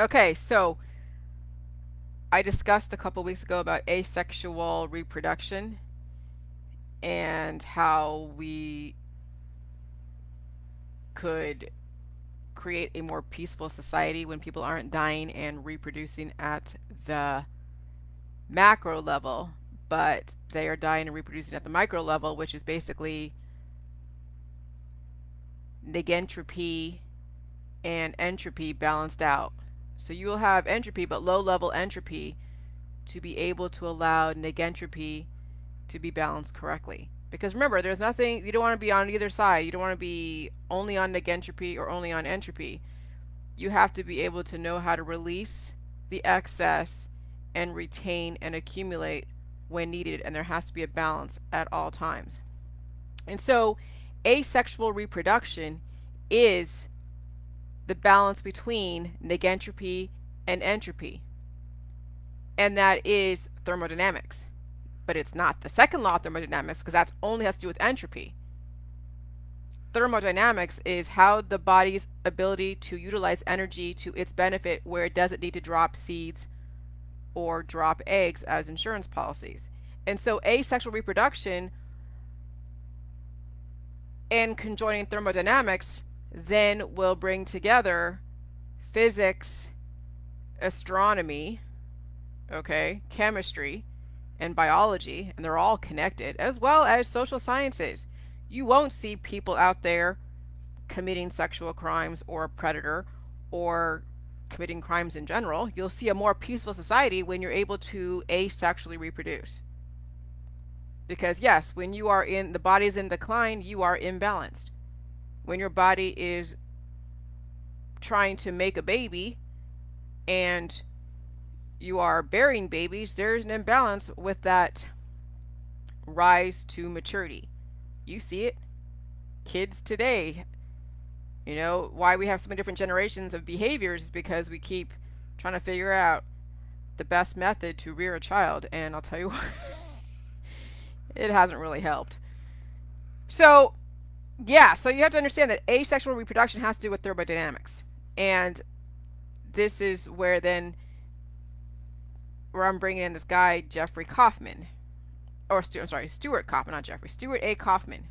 Okay, so I discussed a couple weeks ago about asexual reproduction and how we could create a more peaceful society when people aren't dying and reproducing at the macro level, but they are dying and reproducing at the micro level, which is basically negentropy and entropy balanced out. So you will have entropy, but low level entropy, to be able to allow negentropy to be balanced correctly. Because remember, there's nothing, you don't want to be on either side. You don't want to be only on negentropy or only on entropy. You have to be able to know how to release the excess and retain and accumulate when needed, and there has to be a balance at all times. And so, asexual reproduction is the balance between negentropy and entropy, and that is thermodynamics. But it's not the second law of thermodynamics because that only has to do with entropy. Thermodynamics is how the body's ability to utilize energy to its benefit where it doesn't need to drop seeds or drop eggs as insurance policies. And so asexual reproduction and conjoining thermodynamics then will bring together physics, astronomy, okay, chemistry, and biology, and they're all connected, as well as social sciences. You won't see people out there committing sexual crimes or a predator or committing crimes in general. You'll see a more peaceful society when you're able to asexually reproduce. Because yes, when you are in the body's in decline, you are imbalanced. When your body is trying to make a baby and you are bearing babies, there's an imbalance with that rise to maturity. You see it. Kids today, you know, why we have so many different generations of behaviors is because we keep trying to figure out the best method to rear a child. And I'll tell you what, it hasn't really helped. So, yeah, so you have to understand that asexual reproduction has to do with thermodynamics. And this is where then, where I'm bringing in this guy, Jeffrey Kaufman. Or, I'm sorry, Stuart Kaufman, not Jeffrey. Stuart A. Kaufman.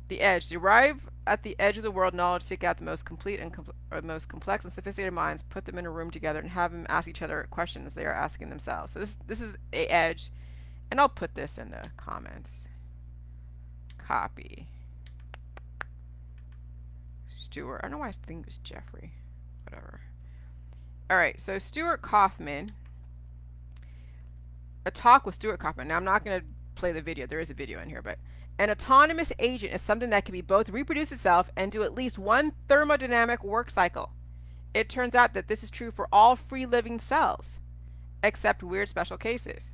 The edge. To arrive at the edge of the world, knowledge, seek out the most complete and most complex and sophisticated minds, put them in a room together, and have them ask each other questions they are asking themselves. So this is a edge, and I'll put this in the comments. Copy. Stuart. I don't know why I think it was Jeffrey. Whatever. All right. So Stuart Kaufman. A talk with Stuart Kaufman. Now I'm not going to play the video. There is a video in here, but an autonomous agent is something that can be both reproduce itself and do at least one thermodynamic work cycle. It turns out that this is true for all free living cells, except weird special cases.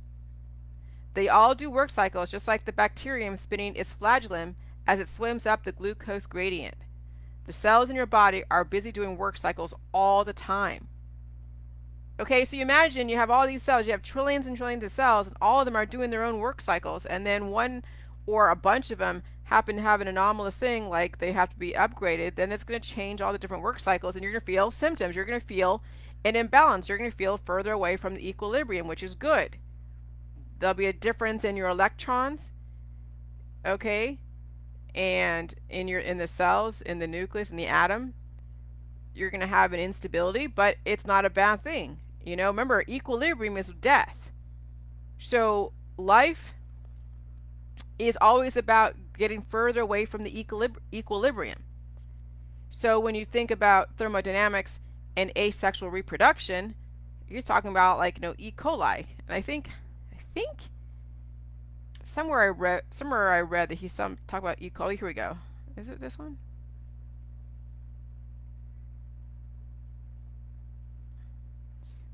They all do work cycles just like the bacterium spinning its flagellum as it swims up the glucose gradient. The cells in your body are busy doing work cycles all the time. Okay, so you imagine you have all these cells, you have trillions and trillions of cells, and all of them are doing their own work cycles, and then one or a bunch of them happen to have an anomalous thing like they have to be upgraded, then it's going to change all the different work cycles, and you're going to feel symptoms. You're going to feel an imbalance. You're going to feel further away from the equilibrium, which is good. There'll be a difference in your electrons, okay, and in the cells, in the nucleus, in the atom. You're going to have an instability, but it's not a bad thing. You know, remember, equilibrium is death. So life is always about getting further away from the equilibrium. So when you think about thermodynamics and asexual reproduction, you're talking about, like, you know, E. coli. And I think somewhere I read that he's talk about E. coli. Here we go. Is it this one?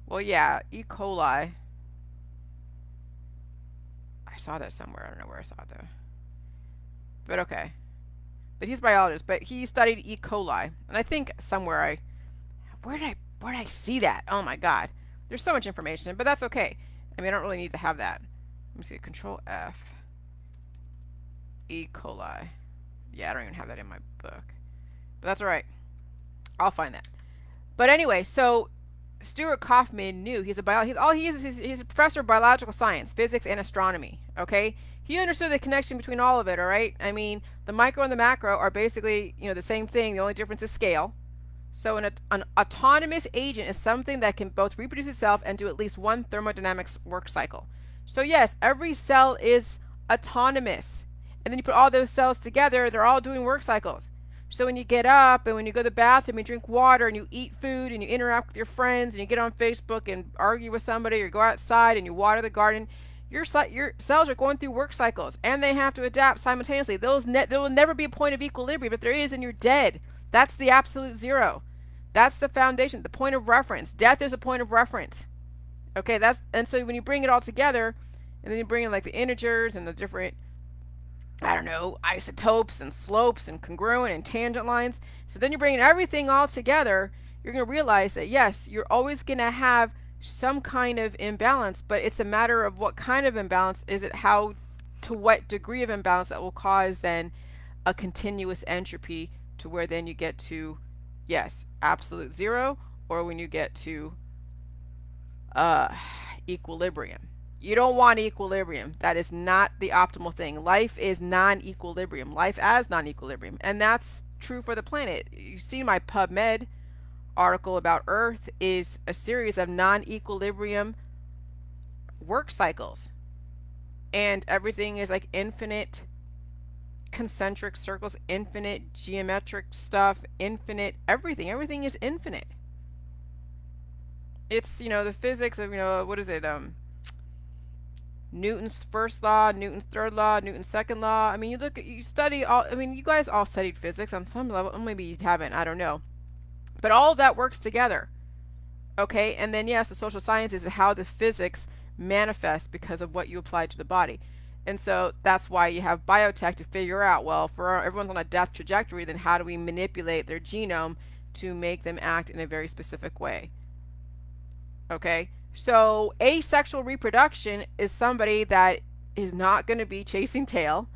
Well, yeah, E. coli. I saw that somewhere. I don't know where I saw it though. But okay. But he's a biologist. But he studied E. coli, and I think somewhere where did I see that? Oh my God, there's so much information, but that's okay. I mean, I don't really need to have that. Let me see. Control F. E. coli. Yeah, I don't even have that in my book, but that's all right. I'll find that. But anyway, so Stuart Kaufman knew he's a professor of biological science, physics, and astronomy. Okay, he understood the connection between all of it. All right, I mean the micro and the macro are basically the same thing. The only difference is scale. So an autonomous agent is something that can both reproduce itself and do at least one thermodynamics work cycle. So yes, every cell is autonomous. And then you put all those cells together, they're all doing work cycles. So when you get up and when you go to the bathroom, you drink water and you eat food and you interact with your friends and you get on Facebook and argue with somebody or go outside and you water the garden, your cells are going through work cycles and they have to adapt simultaneously. There will never be a point of equilibrium. If there is, then you're dead. That's the absolute zero. That's the foundation, the point of reference. Death is a point of reference. Okay, and so when you bring it all together, and then you bring in like the integers and the different, I don't know, isotopes and slopes and congruent and tangent lines. So then you're bringing everything all together. You're going to realize that yes, you're always going to have some kind of imbalance, but it's a matter of what kind of imbalance is it, how, to what degree of imbalance that will cause then a continuous entropy to where then you get to, yes, absolute zero, or when you get to equilibrium. You don't want equilibrium. That is not the optimal thing. Life is non-equilibrium. Life as non-equilibrium. And that's true for the planet. You see my PubMed article about Earth is a series of non-equilibrium work cycles. And everything is like infinite concentric circles, infinite geometric stuff, infinite everything. Everything is infinite. It's, the physics of, what is it? Newton's first law, Newton's third law, Newton's second law. I mean, you study all, I mean, you guys all studied physics on some level. Maybe you haven't, I don't know. But all of that works together. Okay, and then yes, the social sciences is how the physics manifests because of what you apply to the body. And so that's why you have biotech to figure out, well, for everyone's on a death trajectory, then how do we manipulate their genome to make them act in a very specific way? Okay, so asexual reproduction is somebody that is not going to be chasing tail,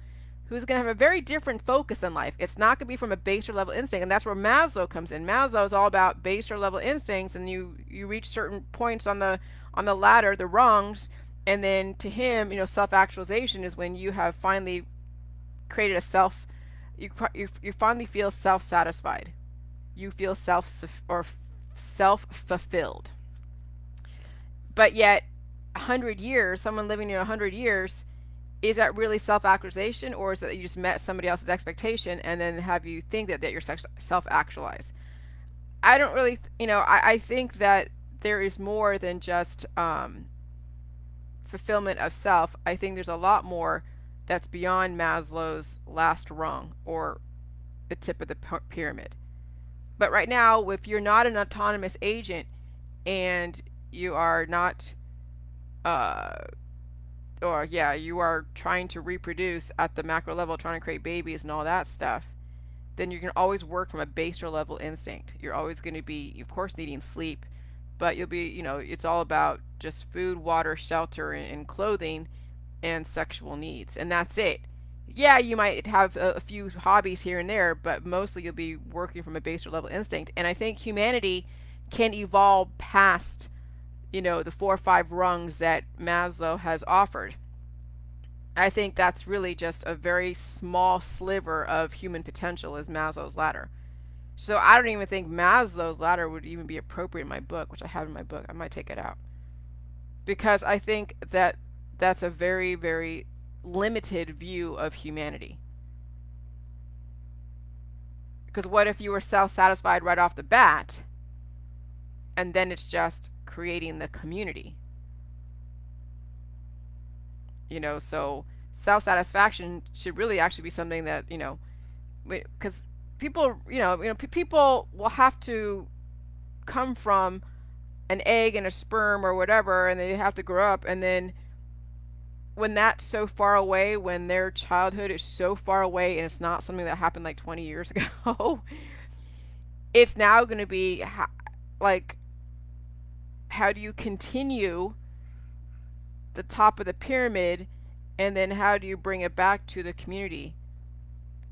who's going to have a very different focus in life. It's not going to be from a baser level instinct, and that's where Maslow comes in. Maslow is all about baser level instincts, and you reach certain points on the ladder, the rungs, and then to him, self-actualization is when you have finally created a self. You finally feel self-satisfied. You feel self-fulfilled. But yet, 100 years, someone living 100 years, is that really self-actualization, or is it that you just met somebody else's expectation and then have you think that you're self-actualized? I don't really, I think that there is more than just fulfillment of self. I think there's a lot more that's beyond Maslow's last rung or the tip of the pyramid. But right now, if you're not an autonomous agent and you are not, you are trying to reproduce at the macro level, trying to create babies and all that stuff, then you can always work from a baser level instinct. You're always going to be, of course, needing sleep, but you'll be, it's all about just food, water, shelter, and clothing, and sexual needs, and that's it. Yeah, you might have a few hobbies here and there, but mostly you'll be working from a baser level instinct. And I think humanity can evolve past the 4 or 5 rungs that Maslow has offered. I think that's really just a very small sliver of human potential is Maslow's ladder. So I don't even think Maslow's ladder would even be appropriate in my book, which I have in my book. I might take it out. Because I think that that's a very, very limited view of humanity. Because what if you were self-satisfied right off the bat, and then it's just creating the community? So self-satisfaction should really actually be something that, because people, people will have to come from an egg and a sperm or whatever, and they have to grow up, and then when that's so far away, when their childhood is so far away and it's not something that happened like 20 years ago, it's now going to be like, how do you continue the top of the pyramid, and then how do you bring it back to the community?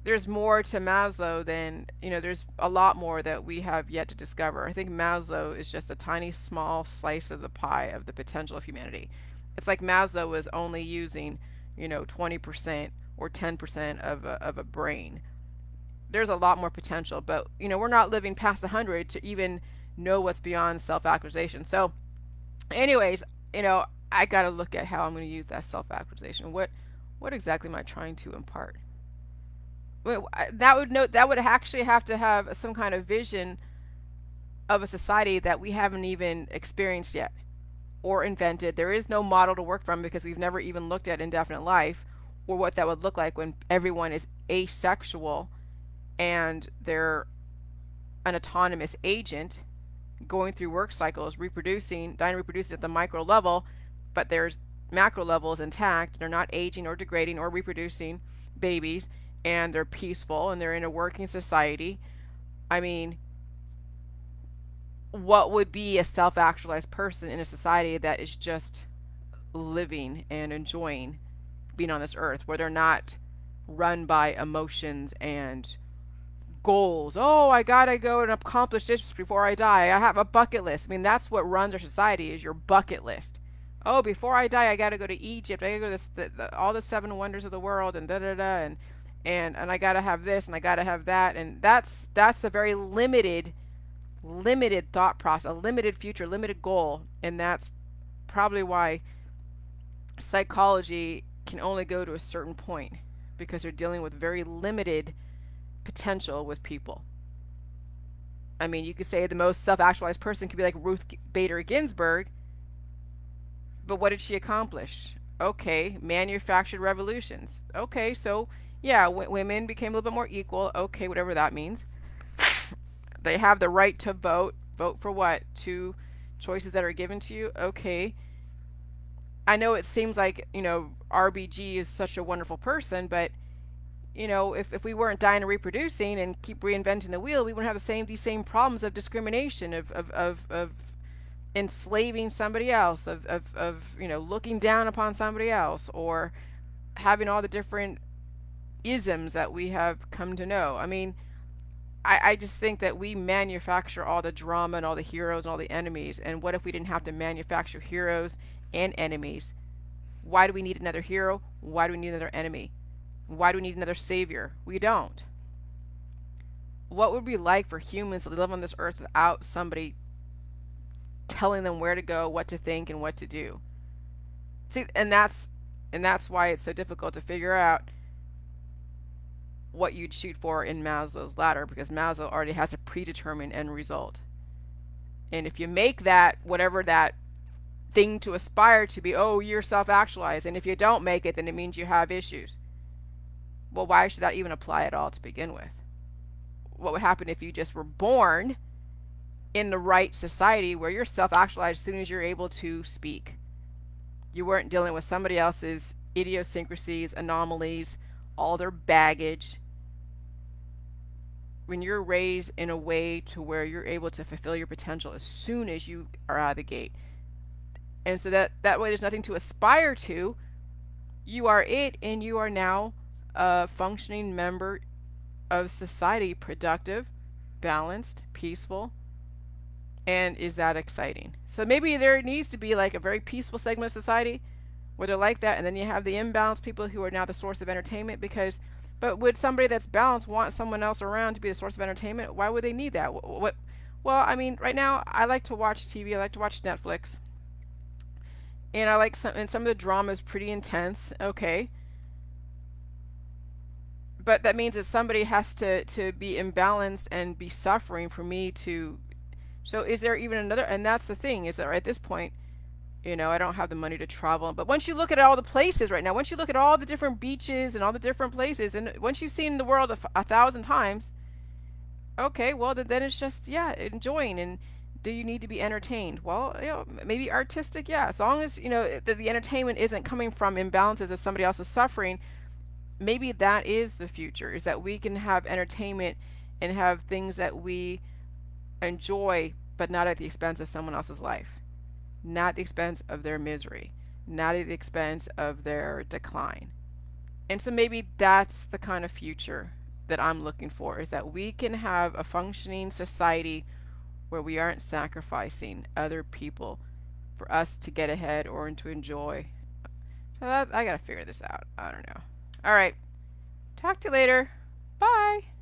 there's more to Maslow than, there's a lot more that we have yet to discover. I think Maslow is just a tiny small slice of the pie of the potential of humanity. It's like Maslow was only using, 20% or 10% of a brain. There's a lot more potential, but, we're not living past 100 to even know what's beyond self-actualization. So, anyways, I got to look at how I'm going to use that self-actualization. What exactly am I trying to impart? That would actually have to have some kind of vision of a society that we haven't even experienced yet or invented. There is no model to work from because we've never even looked at indefinite life or what that would look like when everyone is asexual and they're an autonomous agent going through work cycles, reproducing, dying and reproducing at the micro level, but their macro level is intact. They're not aging or degrading or reproducing babies, and they're peaceful and they're in a working society. I mean, what would be a self-actualized person in a society that is just living and enjoying being on this earth, where they're not run by emotions and goals? Oh, I gotta go and accomplish this before I die. I have a bucket list. I mean, that's what runs our society, is your bucket list. Oh, before I die, I gotta go to Egypt. I gotta go to all the seven wonders of the world, and da da da, and I gotta have this, and I gotta have that, and that's a very limited thought process, a limited future, limited goal, and that's probably why psychology can only go to a certain point, because they're dealing with very limited potential with people. I mean, you could say the most self-actualized person could be like Ruth Bader Ginsburg, but what did she accomplish? Okay, manufactured revolutions. Okay, so yeah, women became a little bit more equal. Okay, whatever that means. They have the right to vote. Vote for what? Two choices that are given to you. Okay. I know it seems like, RBG is such a wonderful person, but, if we weren't dying and reproducing and keep reinventing the wheel, we wouldn't have these same problems of discrimination, of enslaving somebody else, of looking down upon somebody else, or having all the different isms that we have come to know. I mean, I just think that we manufacture all the drama and all the heroes and all the enemies. And what if we didn't have to manufacture heroes and enemies? Why do we need another hero? Why do we need another enemy? Why do we need another savior? We don't. What would it be like for humans to live on this earth without somebody telling them where to go, what to think, and what to do? See, and that's why it's so difficult to figure out what you'd shoot for in Maslow's ladder, because Maslow already has a predetermined end result. And if you make that, whatever that thing to aspire to be, oh, you're self-actualized, and if you don't make it, then it means you have issues. Well, why should that even apply at all to begin with? What would happen if you just were born in the right society where you're self-actualized as soon as you're able to speak? You weren't dealing with somebody else's idiosyncrasies, anomalies, all their baggage. When you're raised in a way to where you're able to fulfill your potential as soon as you are out of the gate, and so that way there's nothing to aspire to, you are it, and you are now a functioning member of society, productive, balanced, peaceful. And is that exciting? So maybe there needs to be like a very peaceful segment of society where they're like that, and then you have the imbalanced people who are now the source of entertainment. But would somebody that's balanced want someone else around to be the source of entertainment? Why would they need that? What? Well, I mean, right now I like to watch TV. I like to watch Netflix, and I like some of the drama is pretty intense. Okay, but that means that somebody has to be imbalanced and be suffering for me to. So is there even another? And that's the thing, is that at this point, I don't have the money to travel. But once you look at all the places right now, once you look at all the different beaches and all the different places, and once you've seen the world a thousand times, okay, well, then it's just, yeah, enjoying. And do you need to be entertained? Well, maybe artistic, yeah. As long as, the entertainment isn't coming from imbalances of somebody else's suffering, maybe that is the future, is that we can have entertainment and have things that we enjoy, but not at the expense of someone else's life. Not at the expense of their misery, not at the expense of their decline. And so maybe that's the kind of future that I'm looking for, is that we can have a functioning society where we aren't sacrificing other people for us to get ahead or to enjoy. So I gotta figure this out. I don't know. All right. Talk to you later. Bye.